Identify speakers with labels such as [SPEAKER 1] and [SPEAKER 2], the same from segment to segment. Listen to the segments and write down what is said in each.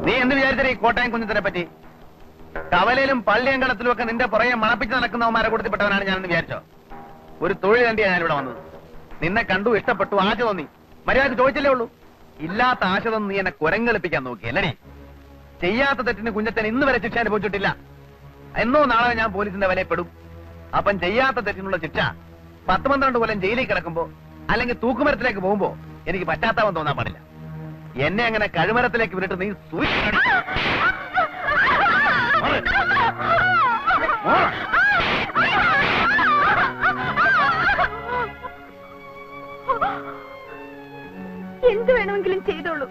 [SPEAKER 1] നീ എന്ത് വിചാരിച്ചേ കോട്ടയം കുഞ്ഞത്തിനെ പറ്റി? കവലയിലും പള്ളിയങ്കണത്തിലും ഒക്കെ നിന്റെ പുറകെ മണപ്പിച്ച് നടക്കുന്നവന്മാരെ കൊടുത്തിപ്പെട്ടവനാണ് ഞാനെന്ന് വിചാരിച്ചോ? ഒരു തൊഴിൽ കണ്ടിയാണ് ഞാനിവിടെ വന്നത്. നിന്നെ കണ്ടു, ഇഷ്ടപ്പെട്ടു, ആശ തോന്നി. മര്യാദ ചോദിച്ചില്ലേ ഉള്ളൂ. ഇല്ലാത്ത ആശ തോന്നി നീ എന്നെ കുരങ്ങളിപ്പിക്കാൻ നോക്കിയല്ലേ? ചെയ്യാത്ത തെറ്റിന് കുഞ്ഞത്തൻ ഇന്ന് വരെ ശിക്ഷ അനുഭവിച്ചിട്ടില്ല. എന്നോ നാളെ ഞാൻ പോലീസിന്റെ വലയപ്പെടും. അപ്പം ചെയ്യാത്ത തെറ്റിനുള്ള ശിക്ഷ 10-12 കൊല്ലം ജയിലിൽ കിടക്കുമ്പോ അല്ലെങ്കിൽ തൂക്കുമരത്തിലേക്ക് പോകുമ്പോ എനിക്ക് പറ്റാത്തവൻ തോന്നാൻ പാടില്ല. എന്നെ അങ്ങനെ കഴുമരത്തിലേക്ക് വിട്ടിട്ട് നീ
[SPEAKER 2] എന്ത് വേണമെങ്കിലും ചെയ്തോളൂ.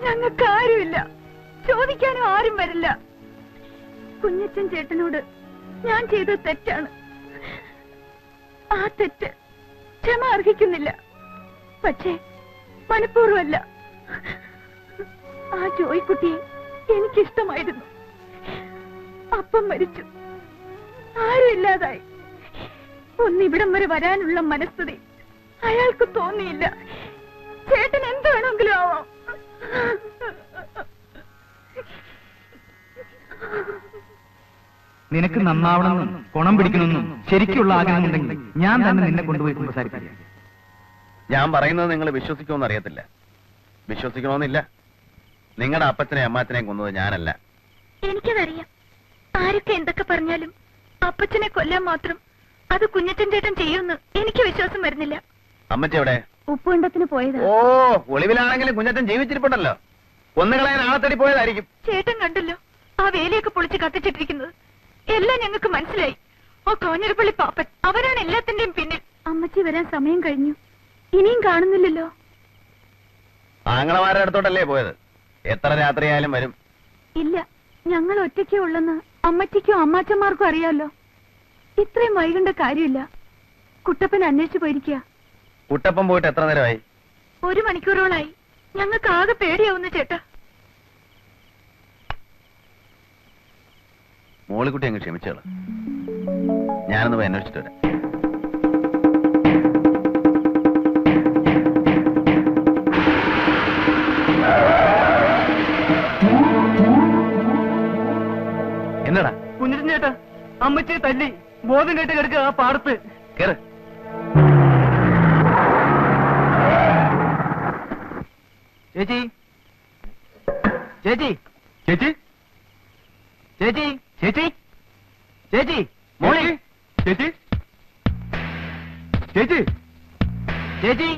[SPEAKER 2] ഞങ്ങൾക്ക് ആരുമില്ല, ചോദിക്കാനും ആരും വരില്ല. കുഞ്ഞച്ചൻ ചേട്ടനോട് ഞാൻ ചെയ്തത് തെറ്റാണ്. ആ തെറ്റ് ക്ഷമ അർഹിക്കുന്നില്ല. പക്ഷേ മനഃപൂർവ്വമല്ല. ആ ജോയിക്കുട്ടിയെ എനിക്കിഷ്ടമായിരുന്നു. അപ്പം മരിച്ചു, ആരും ഇല്ലാതായി. ഒന്നിവിടം വരെ വരാനുള്ള മനസ്ഥിതി അയാൾക്ക് തോന്നിയില്ല. ചേട്ടൻ എന്ത് വേണമെങ്കിലും ആവാം.
[SPEAKER 3] നിനക്ക് നന്നാവണമെന്നും ഗുണം പിടിക്കണമെന്നും ശരിക്കുള്ള ആഗ്രഹമുണ്ടെങ്കിൽ ഞാൻ തന്നെ നിന്നെ കൊണ്ടുപോയി സംസാരിക്കാം.
[SPEAKER 1] ഞാൻ പറയുന്നത് നിങ്ങൾ വിശ്വസിക്കുമെന്ന് അറിയത്തില്ല. വിശ്വസിക്കണമെന്നില്ല. നിങ്ങളുടെ അപ്പച്ചനെ അമ്മാച്ചനെയും കൊന്നത് ഞാനല്ല.
[SPEAKER 2] എനിക്കതറിയാം. ആരൊക്കെ എന്തൊക്കെ പറഞ്ഞാലും അപ്പച്ചനെ കൊല്ലാൻ മാത്രം അത് കുഞ്ഞച്ചൻ ചേട്ടൻ ചെയ്യുമെന്ന് എനിക്ക് വിശ്വാസം വരുന്നില്ല.
[SPEAKER 1] അമ്മച്ചി എവിടെ?
[SPEAKER 2] ഉപ്പുകണ്ടത്തിന് പോയതാ.
[SPEAKER 1] ഓ, ഒളിവിലാണെങ്കിലും കുഞ്ഞച്ചൻ ജീവിച്ചിരിപ്പുണ്ടല്ലോ. കൊന്നുകളയാൻ ആളെ തേടി പോയതായിരിക്കും.
[SPEAKER 2] ചേട്ടൻ കണ്ടല്ലോ ആ വേലയൊക്കെ പൊളിച്ച് കത്തിച്ചിട്ടിരിക്കുന്നത്. എല്ലാം ഞങ്ങൾക്ക് മനസ്സിലായി. ആ കാഞ്ഞിരപ്പള്ളി പാപ്പൻ അവരാണ് എല്ലാത്തിന്റെയും പിന്നിൽ. അമ്മച്ചി വരാൻ സമയം കഴിഞ്ഞു, ഇനിയും കാണുന്നില്ലല്ലോ.
[SPEAKER 1] ആങ്ങളമാരുടെ അടുത്തോട്ടല്ലേ പോയത്? എത്ര രാത്രിയായാലും വരും.
[SPEAKER 2] ഇല്ല, ഞങ്ങൾ ഒറ്റയ്ക്കേ ഉള്ളെന്ന് അമ്മച്ചിക്കോ അമ്മാച്ചന്മാർക്കും അറിയാലോ. ഇത്രയും വൈകേണ്ട കാര്യമില്ല. കുട്ടപ്പൻ അന്വേഷിച്ചു പോയിരിക്കുക.
[SPEAKER 1] കുട്ടപ്പൻ പോയിട്ട് എത്ര നേരമായി?
[SPEAKER 2] 1 മണിക്കൂറോളായി. ഞങ്ങൾക്ക് ആകെ പേടിയാവുന്നു ചേട്ടാ.
[SPEAKER 1] മോളിക്കുട്ടി അങ്ങ് ക്ഷമിച്ചോളൂ. ഞാനൊന്ന് പോയി അന്വേഷിച്ചിട്ട് വരാം. എന്നടാ?
[SPEAKER 3] കുഞ്ഞിരൻ ചേട്ടാ, അമ്മച്ചിയെ തല്ലി ബോധം കേട്ട് കിടക്കുക ആ പാടത്ത്.
[SPEAKER 1] കേറ്.
[SPEAKER 3] ചേച്ചി, ചേച്ചി,
[SPEAKER 1] ചേച്ചി,
[SPEAKER 3] ചേച്ചി, ചേച്ചി, ചേച്ചി,
[SPEAKER 1] മോളി, ചേച്ചി, ചേച്ചി,
[SPEAKER 3] ചേച്ചി,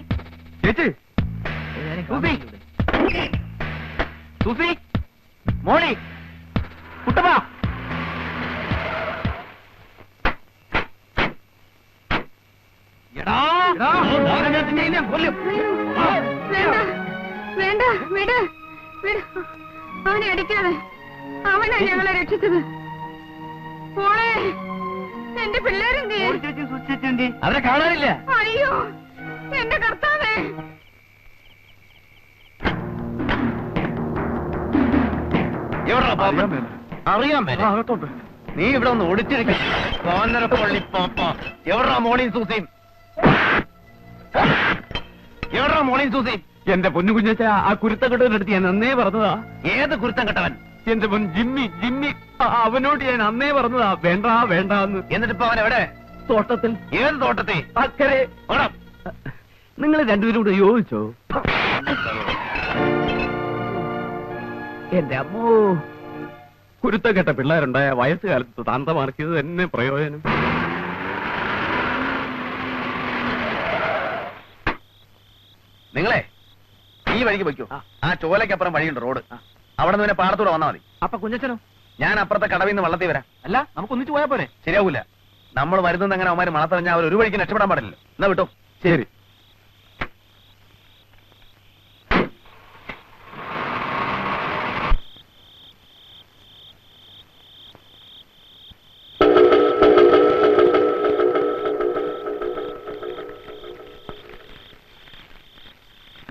[SPEAKER 1] ചേച്ചി,
[SPEAKER 3] സൂസി, സൂസി, മോളി, കുട്ടപ്പ.
[SPEAKER 2] വേണ്ട, വിട്, വിട്. അവനെ അടിക്കാതെ. അവനാ ഞങ്ങളെ രക്ഷിച്ചത്. മോളെ, എന്റെ പിള്ളേരെന്തേ?
[SPEAKER 3] അവരെ കാണാനില്ല.
[SPEAKER 2] അയ്യോ, എന്റെ കർത്താവേ.
[SPEAKER 1] അറിയാൻ മേലെ നീ ഇവിടെ ഒന്ന് ഒടിച്ചിരിക്കും. കോന്നരപ്പള്ളി പാപ്പ. എവിടാ മോളിയും സൂസിയും? എവിടാ മോളിയും സൂസിയും?
[SPEAKER 3] എന്റെ പൊന്നു കുഞ്ഞച്ച, ആ കുരുത്തക്കെട്ടവനടുത്ത് ഞാൻ അന്നേ പറഞ്ഞതാ.
[SPEAKER 1] ഏത് കുരുത്തം കെട്ടവൻ?
[SPEAKER 3] എന്റെ പൊൻ ജിമ്മി, ജിമ്മി. അവനോട് ഞാൻ അന്നേ പറഞ്ഞതാ വേണ്ട വേണ്ടെന്ന്.
[SPEAKER 1] എന്നിട്ടിപ്പോ അവൻ എവിടെ?
[SPEAKER 3] തോട്ടത്തിൽ.
[SPEAKER 1] ഏത് തോട്ടത്തിൽ?
[SPEAKER 3] അക്കരെ. നിങ്ങൾ രണ്ടുപേരും കൂടെ യോജിച്ചോ? എന്റെ അമ്മോ, കുരുത്തക്കെട്ട പിള്ളേരുണ്ടായ വയസ്സുകാലത്ത് താന്തമാർക്കിയത് തന്നെ പ്രയോജനം.
[SPEAKER 1] നിങ്ങളെ ഈ വഴിക്ക് വയ്ക്കൂ. ആ ചോലയ്ക്കപ്പുറം വഴിയുണ്ട്, റോഡ്. അവിടെ നിന്ന് പിന്നെ പാടത്തൂടെ വന്നാൽ മതി.
[SPEAKER 3] അപ്പൊ കുഞ്ഞച്ചനോ?
[SPEAKER 1] ഞാൻ അപ്പുറത്തെ കടവിൽ നിന്ന് വള്ളത്തിൽ വരാം.
[SPEAKER 3] അല്ല, നമുക്ക് ഒന്നിച്ചു പോയാ പോരെ?
[SPEAKER 1] ശരിയാവൂല. നമ്മൾ വരുന്നത് അങ്ങനെ അവന്മാര് മണത്തറിഞ്ഞാൽ അവർ ഒരു വഴിക്ക് രക്ഷപ്പെടാൻ പാടില്ല. എന്നാ വിട്ടോ.
[SPEAKER 3] ശരി.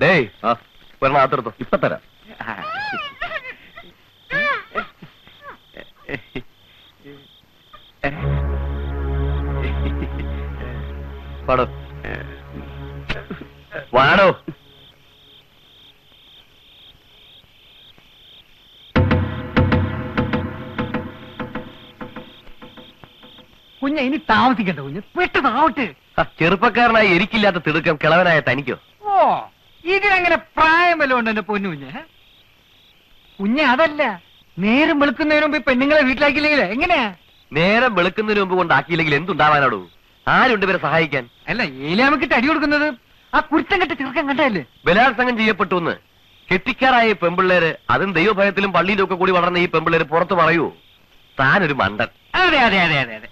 [SPEAKER 1] ഡേയ്, ഒരെണ്ണം അകത്തെടുത്തു. ഇപ്പൊ തരാം. വാടോ വാടോ.
[SPEAKER 4] കുഞ്ഞെ ഇനി താമസിക്കട്ടെ കുഞ്ഞ്, പെട്ടതാവട്ടെ.
[SPEAKER 1] ചെറുപ്പക്കാരനായി എനിക്കില്ലാത്ത തിടുക്കം കിളവനായ തനിക്കോ?
[SPEAKER 4] ഓ, ഇതിനങ്ങനെ പ്രായം വല്ലതും ഉണ്ട് എന്റെ പൊന്നു കുഞ്ഞ്? കുഞ്ഞെ അതല്ല, നേരം വെളുക്കുന്നതിന് മുമ്പ് പെണ്ണുങ്ങളെ വീട്ടിലാക്കിയില്ലെങ്കിൽ എങ്ങനെയാ?
[SPEAKER 1] നേരം വെളുക്കുന്നതിന് മുമ്പ് കൊണ്ടാക്കിയില്ലെങ്കിൽ എന്തുണ്ടാവാനാടോ? ആരുണ്ട് ഇവരെ സഹായിക്കാൻ?
[SPEAKER 4] അല്ല, ഏലിയാമക്കിട്ട് അടി കൊടുക്കുന്നത് ആ കുരുത്തം കെട്ട ചെറുക്കം കണ്ടല്ലേ?
[SPEAKER 1] ബലാത്സംഗം ചെയ്യപ്പെട്ടു എന്ന് കെട്ടിക്കാറായ പെമ്പിള്ളേര്, അതും ദൈവഭയത്തിലും പള്ളിയിലും ഒക്കെ കൂടി വളർന്ന ഈ പെമ്പിള്ളേര് പുറത്ത് പറയൂ താനൊരു മണ്ടൻ?
[SPEAKER 4] അതെ അതെ അതെ അതെ അതെ.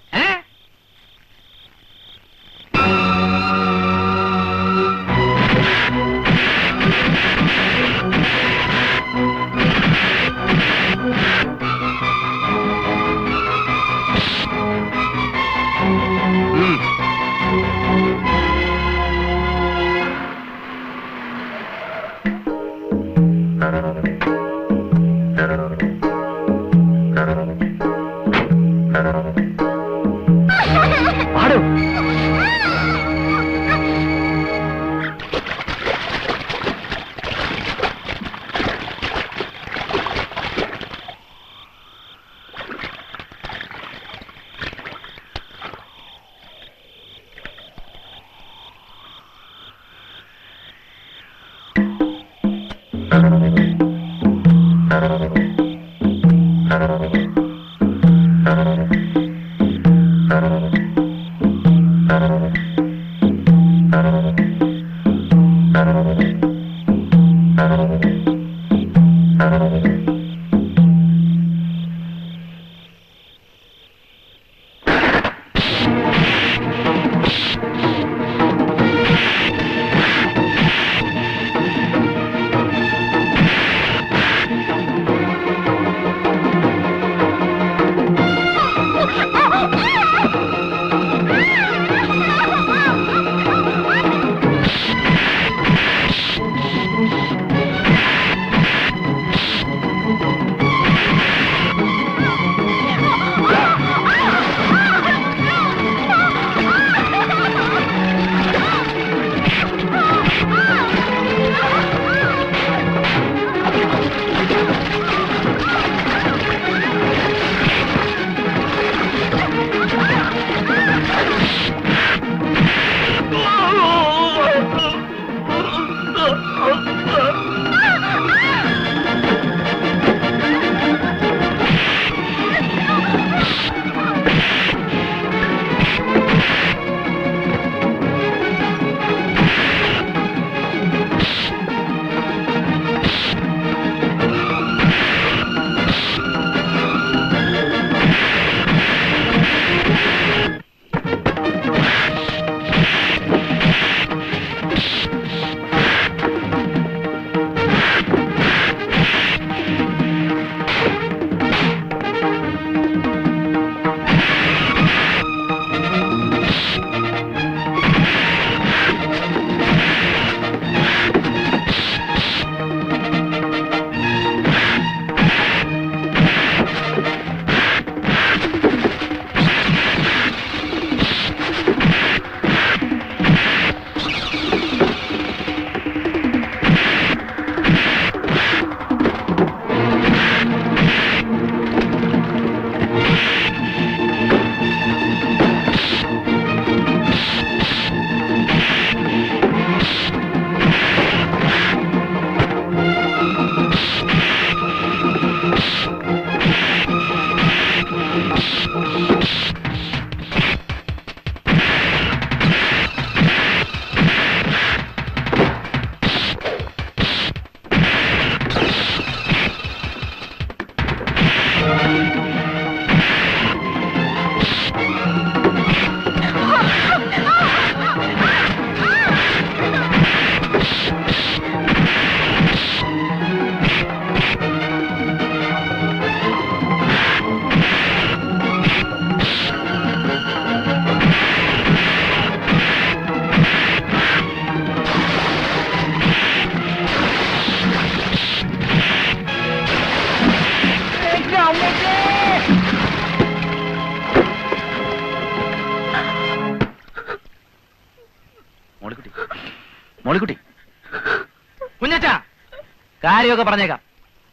[SPEAKER 5] കാര്യമൊക്കെ പറഞ്ഞേക്കാം.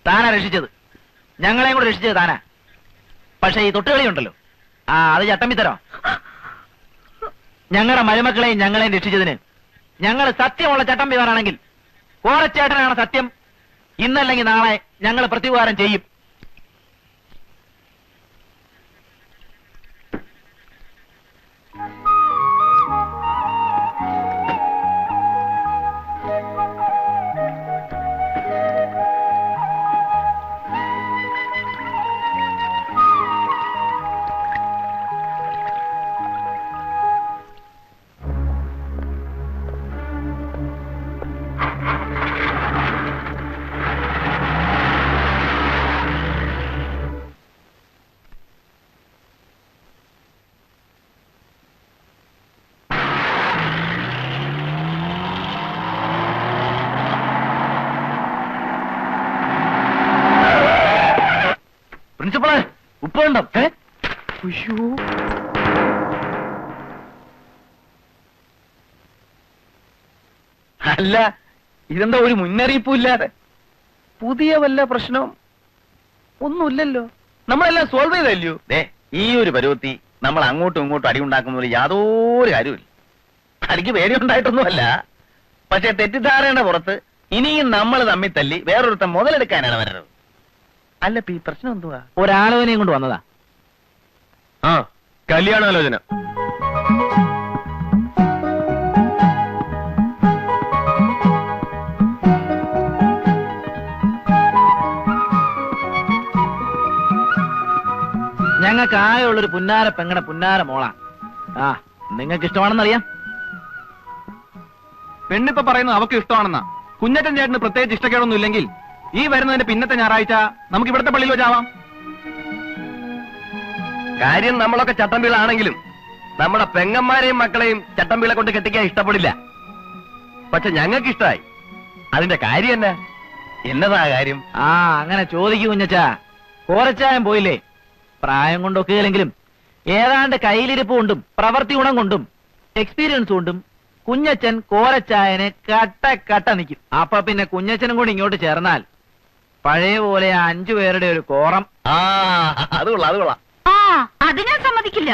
[SPEAKER 5] താനാ രക്ഷിച്ചത്, ഞങ്ങളെയും കൂടെ രക്ഷിച്ചത് താനാ. പക്ഷെ ഈ തൊട്ടുകളി ഉണ്ടല്ലോ, അത് ചട്ടമ്പിത്തരോ. ഞങ്ങളുടെ മരുമക്കളെയും ഞങ്ങളെയും രക്ഷിച്ചതിന് ഞങ്ങൾ സത്യമുള്ള ചട്ടമ്പിമാരാണെങ്കിൽ കോരച്ചേട്ടനാണ് സത്യം. ഇന്നല്ലെങ്കിൽ നാളെ ഞങ്ങൾ പ്രത്യുപകാരം ചെയ്യും. പ്രിൻസിപ്പളെ, ഉപ്പുണ്ടോ?
[SPEAKER 1] അല്ല, ഇതെന്താ ഒരു മുന്നറിയിപ്പും ഇല്ലാതെ? പുതിയ വല്ല പ്രശ്നവും ഒന്നുമില്ലല്ലോ, നമ്മളെല്ലാം സോൾവ് ചെയ്തല്ലോ. ഈ ഒരു പരുവത്തി നമ്മൾ അങ്ങോട്ടും ഇങ്ങോട്ടും അടി ഉണ്ടാക്കുന്നതിൽ യാതൊരു കാര്യമില്ല. അടിക്ക് പേടിയുണ്ടായിട്ടൊന്നുമല്ല, പക്ഷെ തെറ്റിദ്ധാരണയുടെ പുറത്ത് ഇനിയും നമ്മൾ തമ്മിൽ തല്ലി വേറൊരുത്തം മുതലെടുക്കാനാണ് വരരുത്. അല്ല, ഈ പ്രശ്നം എന്തുവാ?
[SPEAKER 5] ഒരാലോചനയും കൊണ്ട് വന്നതാ.
[SPEAKER 1] കല്യാണാലോചന.
[SPEAKER 5] ഞങ്ങൾക്ക് ആകെയുള്ളൊരു പുന്നാര പെങ്ങടെ പുന്നാര മോളാ. നിങ്ങൾക്ക് ഇഷ്ടമാണെന്നറിയാം.
[SPEAKER 3] പെണ്ണിപ്പ പറയുന്നത് അവക്ക് ഇഷ്ടമാണെന്നാ. കുഞ്ഞച്ചൻ ചേട്ടന് പ്രത്യേകിച്ച് ഇഷ്ടക്കേടൊന്നും ഇല്ലെങ്കിൽ ഈ വരുന്നതിന്റെ പിന്നത്തെ ഞായറാഴ്ച നമുക്ക് ഇവിടുത്തെ പള്ളിയിൽ വെച്ചാവാം.
[SPEAKER 1] കാര്യം നമ്മളൊക്കെ ചട്ടമ്പികളാണെങ്കിലും നമ്മുടെ പെങ്ങന്മാരെയും മക്കളെയും ചട്ടമ്പികളെ കൊണ്ട് കെട്ടിക്കാൻ ഇഷ്ടപ്പെടില്ല. പക്ഷെ ഞങ്ങൾക്ക് ഇഷ്ടമായി. അതിന്റെ കാര്യം എന്നാ? എന്നതാ കാര്യം?
[SPEAKER 5] അങ്ങനെ ചോദിക്കൂ കുഞ്ഞച്ചാ. കോരച്ചായം പോയില്ലേ? പ്രായം കൊണ്ടൊക്കെയില്ലെങ്കിലും ഏതാണ്ട് കയ്യിലിരിപ്പ് കൊണ്ടും പ്രവൃത്തി ഗുണം കൊണ്ടും എക്സ്പീരിയൻസ് കൊണ്ടും കുഞ്ഞച്ചൻ കോരച്ചായനെ കട്ട നിൽക്കും. അപ്പൊ പിന്നെ കുഞ്ഞച്ചനും കൂടി ഇങ്ങോട്ട് ചേർന്നാൽ പഴയ പോലെ 5 പേരുടെ ഒരു കോറം.
[SPEAKER 1] അത് കൊള്ളാം, അത് കൊള്ളാം.
[SPEAKER 2] അത് ഞാൻ സമ്മതിക്കില്ല.